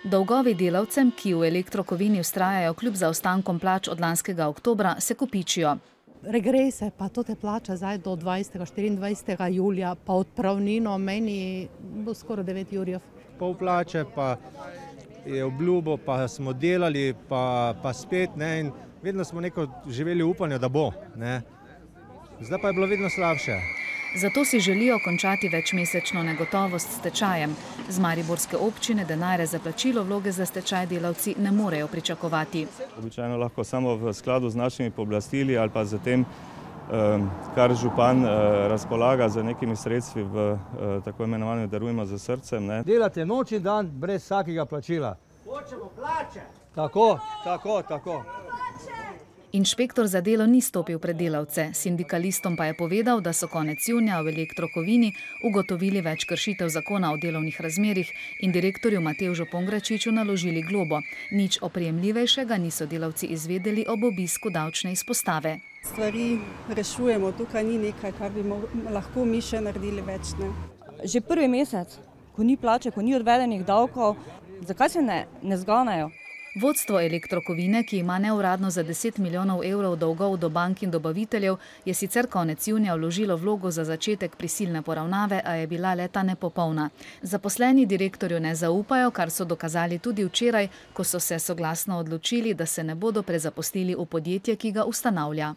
Dolgovi delavcem, ki v Elektrokovini vztrajajo kljub zaostankom plač od lanskega oktobra, se kopičijo. Regrese pa to te plača zdaj do 24. julija, pa odpravnino meni bo skoraj 9 jurjev. Pol plače pa je obljubo, pa smo delali, pa spet, ne, in vedno smo neko živeli v upanju, da bo, ne. Zdaj pa je bilo vedno slabše. Zato si želijo končati večmesečno negotovost s stečajem. Z mariborske občine denarja za plačilo vloge za stečaj delavci ne morejo pričakovati. Običajno lahko samo v skladu z našimi pooblastili ali pa z tem, kar župan razpolaga z nekimi sredstvi v tako imenovanem Darujmo s srcem. Ne. Delate noč in dan brez vsakega plačila. Hočemo plače! Tako. Inšpektor za delo ni stopil pred delavce, sindikalistom pa je povedal, da so konec junija v Elektrokovini ugotovili več kršitev zakona o delovnih razmerjih in direktorju Matevžu Pongračiču naložili globo. Nič oprijemljivejšega niso delavci izvedeli ob obisku davčne izpostave. Stvari rešujemo, tukaj ni nekaj, kar bi lahko mi še naredili več. Ne? Že prvi mesec, ko ni plače, ko ni odvedenih davkov, zakaj se ne zganajo? Vodstvo Elektrokovine, ki ima neuradno za 10 milijonov evrov dolgov do bank in dobaviteljev, je sicer konec junija vložilo vlogo za začetek prisilne poravnave, a je bila le-ta nepopolna. Zaposleni direktorju ne zaupajo, kar so dokazali tudi včeraj, ko so se soglasno odločili, da se ne bodo prezaposlili v podjetje, ki ga ustanavlja.